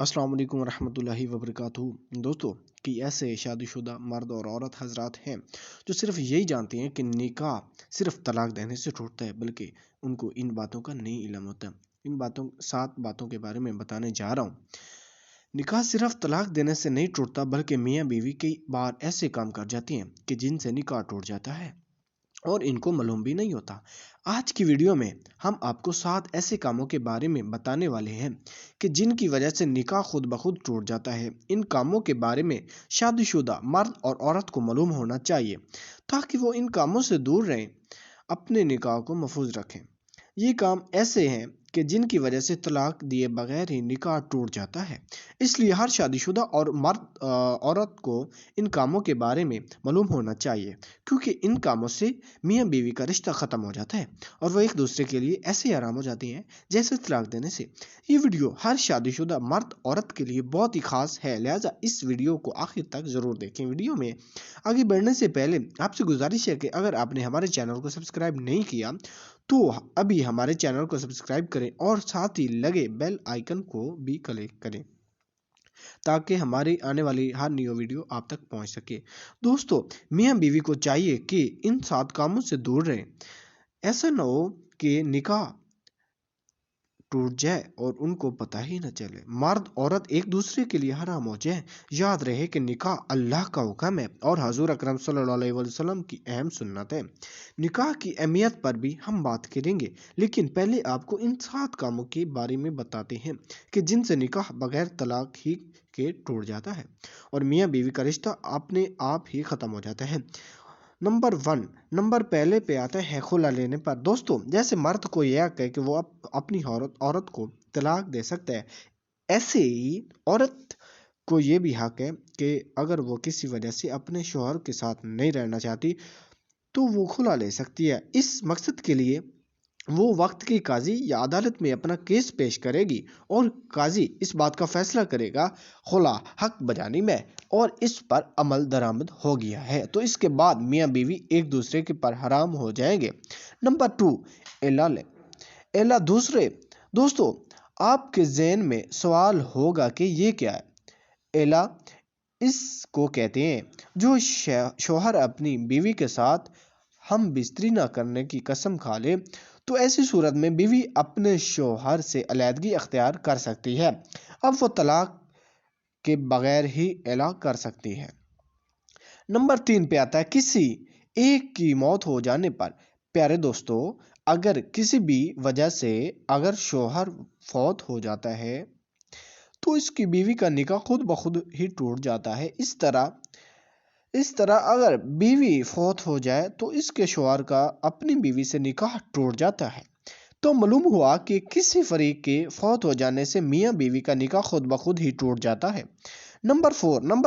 السلام علیکم ورحمۃ اللہ وبرکاتہ۔ دوستو، کہ ایسے شادی شدہ مرد اور عورت حضرات ہیں جو صرف یہی جانتے ہیں کہ نکاح صرف طلاق دینے سے ٹوٹتا ہے، بلکہ ان کو ان باتوں کا نہیں علم ہوتا۔ ان 7 باتوں کے بارے میں بتانے جا رہا ہوں۔ نکاح صرف طلاق دینے سے نہیں ٹوٹتا، بلکہ میاں بیوی کئی بار ایسے کام کر جاتے ہیں کہ جن سے نکاح ٹوٹ جاتا ہے اور ان کو معلوم بھی نہیں ہوتا۔ آج کی ویڈیو میں ہم آپ کو 7 ایسے کاموں کے بارے میں بتانے والے ہیں کہ جن کی وجہ سے نکاح خود بخود ٹوٹ جاتا ہے۔ ان کاموں کے بارے میں شادی شدہ مرد اور عورت کو معلوم ہونا چاہیے تاکہ وہ ان کاموں سے دور رہیں، اپنے نکاح کو محفوظ رکھیں۔ یہ کام ایسے ہیں کہ جن کی وجہ سے طلاق دیے بغیر ہی نکاح ٹوٹ جاتا ہے، اس لیے ہر شادی شدہ اور عورت کو ان کاموں کے بارے میں معلوم ہونا چاہیے، کیونکہ ان کاموں سے میاں بیوی کا رشتہ ختم ہو جاتا ہے اور وہ ایک دوسرے کے لیے ایسے حرام ہو جاتے ہیں جیسے طلاق دینے سے۔ یہ ویڈیو ہر شادی شدہ مرد عورت کے لیے بہت ہی خاص ہے، لہٰذا اس ویڈیو کو آخر تک ضرور دیکھیں۔ ویڈیو میں آگے بڑھنے سے پہلے آپ سے گزارش ہے کہ اگر آپ نے ہمارے چینل کو سبسکرائب نہیں کیا تو ابھی ہمارے چینل کو سبسکرائب کریں اور ساتھ ہی لگے بیل آئیکن کو بھی کلک کریں تاکہ ہماری آنے والی ہر نیو ویڈیو آپ تک پہنچ سکے۔ دوستو، میاں بیوی کو چاہیے کہ ان 7 کاموں سے دور رہیں۔ ایسا نہ ہو کہ نکاح ٹوٹ جائے اور ان کو پتہ ہی نہ چلے، مرد عورت ایک دوسرے کے لیے حرام ہو جائے۔ یاد رہے کہ نکاح اللہ کا حکم ہے اور حضور اکرم صلی اللہ علیہ وسلم کی اہم سنت ہے۔ نکاح کی اہمیت پر بھی ہم بات کریں گے، لیکن پہلے آپ کو ان 7 کاموں کے بارے میں بتاتے ہیں کہ جن سے نکاح بغیر طلاق ہی کے ٹوٹ جاتا ہے اور میاں بیوی کا رشتہ اپنے آپ ہی ختم ہو جاتا ہے۔ نمبر پہلے پہ آتا ہے خلا لینے پر۔ دوستو، جیسے مرد کو یہ حق ہے کہ وہ اپنی عورت کو طلاق دے سکتا ہے، ایسے ہی عورت کو یہ بھی حق ہے کہ اگر وہ کسی وجہ سے اپنے شوہر کے ساتھ نہیں رہنا چاہتی تو وہ خلا لے سکتی ہے۔ اس مقصد کے لیے وہ وقت کی قاضی یا عدالت میں اپنا کیس پیش کرے گی اور قاضی اس بات کا فیصلہ کرے گا خلا حق بجانب ہے اور اس پر عمل درآمد ہو گیا ہے، تو اس کے بعد میاں بیوی ایک دوسرے کے پر حرام ہو جائیں گے۔ نمبر 2، اعلہ دوسرے۔ دوستو، آپ کے ذہن میں سوال ہوگا کہ یہ کیا ہے؟ اعلہ اس کو کہتے ہیں جو شوہر اپنی بیوی کے ساتھ ہم بستری نہ کرنے کی قسم کھا لے تو ایسی صورت میں بیوی اپنے شوہر سے علیحدگی اختیار کر سکتی ہے، اب وہ طلاق کے بغیر ہی اعلہ کر سکتی ہے۔ نمبر 3 پہ آتا ہے کسی ایک کی موت ہو جانے پر۔ پیارے دوستو، اگر کسی بھی وجہ سے اگر شوہر فوت ہو جاتا ہے تو اس کی بیوی کا نکاح خود بخود ہی ٹوٹ جاتا ہے۔ اس طرح اگر بیوی فوت ہو جائے تو اس کے شوہر کا اپنی بیوی سے نکاح ٹوٹ جاتا ہے، تو معلوم ہوا کہ کسی فریق کے فوت ہو جانے سے میاں بیوی کا نکاح خود بخود ہی ٹوٹ جاتا ہے۔ نمبر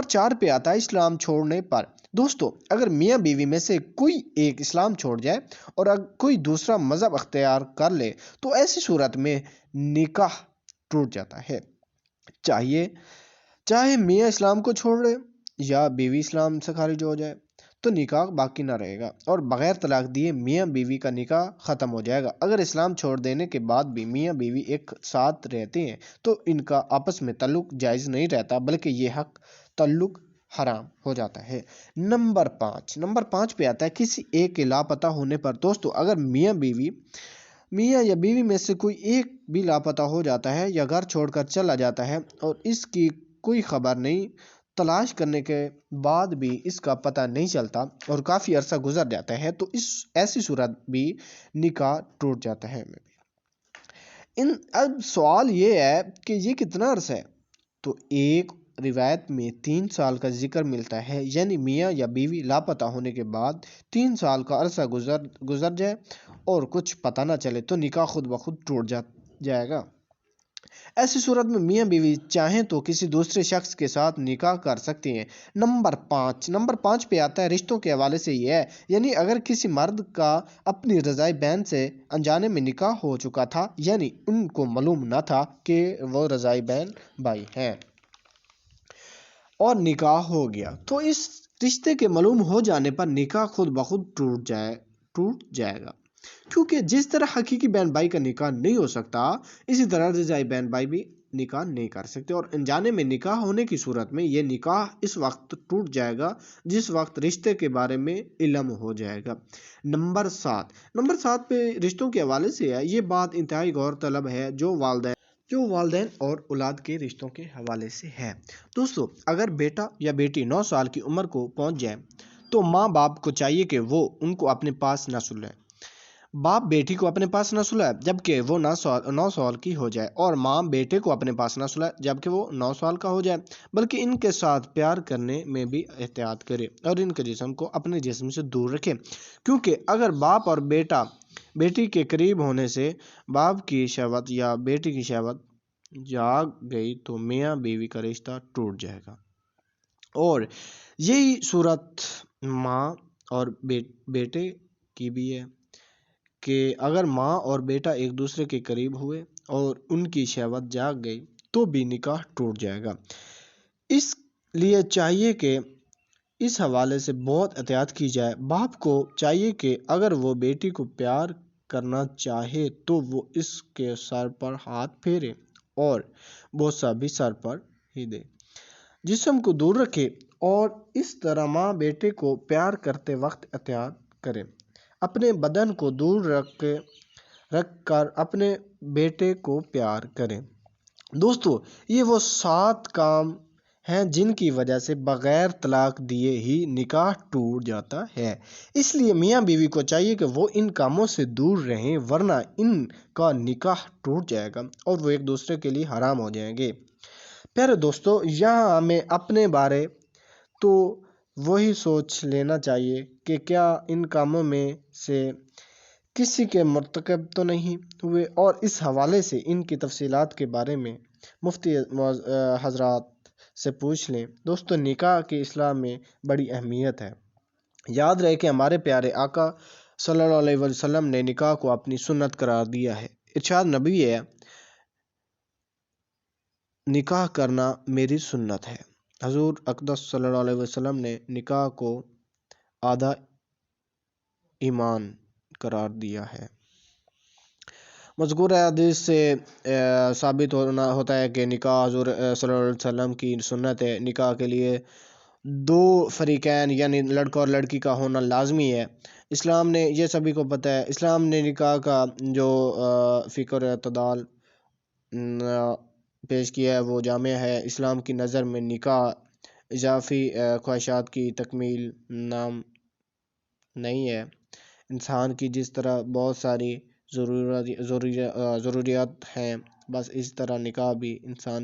4 پہ آتا ہے اسلام چھوڑنے پر۔ دوستو، اگر میاں بیوی میں سے کوئی ایک اسلام چھوڑ جائے اور اگر کوئی دوسرا مذہب اختیار کر لے تو ایسی صورت میں نکاح ٹوٹ جاتا ہے، چاہے میاں اسلام کو چھوڑے یا بیوی اسلام سے خارج ہو جائے تو نکاح باقی نہ رہے گا اور بغیر طلاق دیے میاں بیوی کا نکاح ختم ہو جائے گا۔ اگر اسلام چھوڑ دینے کے بعد بھی میاں بیوی ایک ساتھ رہتے ہیں تو ان کا آپس میں تعلق جائز نہیں رہتا، بلکہ یہ تعلق حرام ہو جاتا ہے۔ نمبر 5 پہ آتا ہے کسی ایک کے لاپتہ ہونے پر۔ دوستو، اگر میاں یا بیوی میں سے کوئی ایک بھی لاپتہ ہو جاتا ہے یا گھر چھوڑ کر چلا جاتا ہے اور اس کی کوئی خبر نہیں، تلاش کرنے کے بعد بھی اس کا پتہ نہیں چلتا اور کافی عرصہ گزر جاتا ہے تو ایسی صورت بھی نکاح ٹوٹ جاتا ہے۔ اب سوال یہ ہے کہ یہ کتنا عرصہ ہے؟ تو ایک روایت میں 3 سال کا ذکر ملتا ہے، یعنی میاں یا بیوی لاپتہ ہونے کے بعد 3 سال کا عرصہ گزر جائے اور کچھ پتہ نہ چلے تو نکاح خود بخود ٹوٹ جائے گا۔ ایسی صورت میں میاں بیوی چاہیں تو کسی دوسرے شخص کے ساتھ نکاح کر سکتے ہیں۔ نمبر 5 پہ آتا ہے رشتوں کے حوالے سے یہ ہے، یعنی اگر کسی مرد کا اپنی رضائی بہن سے انجانے میں نکاح ہو چکا تھا، یعنی ان کو معلوم نہ تھا کہ وہ رضائی بہن بھائی ہیں اور نکاح ہو گیا، تو اس رشتے کے معلوم ہو جانے پر نکاح خود بخود ٹوٹ جائے گا، کیونکہ جس طرح حقیقی بہن بھائی کا نکاح نہیں ہو سکتا اسی طرح رضائی بہن بھائی بھی نکاح نہیں کر سکتے، اور انجانے میں نکاح ہونے کی صورت میں یہ نکاح اس وقت ٹوٹ جائے گا جس وقت رشتے کے بارے میں علم ہو جائے گا۔ نمبر 7 پہ رشتوں کے حوالے سے ہے، یہ بات انتہائی غور طلب ہے جو والدین اور اولاد کے رشتوں کے حوالے سے ہے۔ دوستو، اگر بیٹا یا بیٹی 9 سال کی عمر کو پہنچ جائے تو ماں باپ کو چاہیے کہ وہ ان کو اپنے پاس نہ سلائے۔ باپ بیٹی کو اپنے پاس نہ سلائے جبکہ وہ 9 سال کی ہو جائے، اور ماں بیٹے کو اپنے پاس نہ سلائے جبکہ وہ 9 سال کا ہو جائے، بلکہ ان کے ساتھ پیار کرنے میں بھی احتیاط کرے اور ان کے جسم کو اپنے جسم سے دور رکھے، کیونکہ اگر باپ اور بیٹی کے قریب ہونے سے باپ کی شہوت یا بیٹی کی شہوت جاگ گئی تو میاں بیوی کا رشتہ ٹوٹ جائے گا۔ اور یہی صورت ماں اور بیٹے کی بھی ہے کہ اگر ماں اور بیٹا ایک دوسرے کے قریب ہوئے اور ان کی شہوت جاگ گئی تو بھی نکاح ٹوٹ جائے گا۔ اس لیے چاہیے کہ اس حوالے سے بہت احتیاط کی جائے۔ باپ کو چاہیے کہ اگر وہ بیٹی کو پیار کرنا چاہے تو وہ اس کے سر پر ہاتھ پھیرے اور بوسہ بھی سر پر ہی دے، جسم کو دور رکھے، اور اس طرح ماں بیٹے کو پیار کرتے وقت احتیاط کرے، اپنے بدن کو دور رکھ کر اپنے بیٹے کو پیار کرے۔ دوستو، یہ وہ 7 کام ہیں جن کی وجہ سے بغیر طلاق دیے ہی نکاح ٹوٹ جاتا ہے۔ اس لیے میاں بیوی کو چاہیے کہ وہ ان کاموں سے دور رہیں، ورنہ ان کا نکاح ٹوٹ جائے گا اور وہ ایک دوسرے کے لیے حرام ہو جائیں گے۔ پیارے دوستو، یہاں ہمیں اپنے بارے تو وہی سوچ لینا چاہیے کہ کیا ان کاموں میں سے کسی کے مرتکب تو نہیں ہوئے، اور اس حوالے سے ان کی تفصیلات کے بارے میں مفتی حضرات سے پوچھ لیں۔ دوستو، نکاح کی اسلام میں بڑی اہمیت ہے۔ یاد رہے کہ ہمارے پیارے آقا صلی اللہ علیہ وسلم نے نکاح کو اپنی سنت قرار دیا ہے۔ ارشاد نبی ہے، نکاح کرنا میری سنت ہے۔ حضور اقدس صلی اللہ علیہ وسلم نے نکاح کو آدھا ایمان قرار دیا ہے۔ مذکورہ حدیث سے ثابت ہوتا ہے کہ نکاح حضور صلی اللہ علیہ وسلم کی سنت ہے۔ نکاح کے لیے 2 فریقین یعنی لڑکا اور لڑکی کا ہونا لازمی ہے۔ اسلام نے، یہ سبھی کو پتہ ہے، اسلام نے نکاح کا جو فکر اور اعتدال پیش کیا ہے وہ جامع ہے۔ اسلام کی نظر میں نکاح اضافی خواہشات کی تکمیل نام نہیں ہے۔ انسان کی جس طرح بہت ساری ضروریات ہیں، بس اس طرح نکاح بھی انسان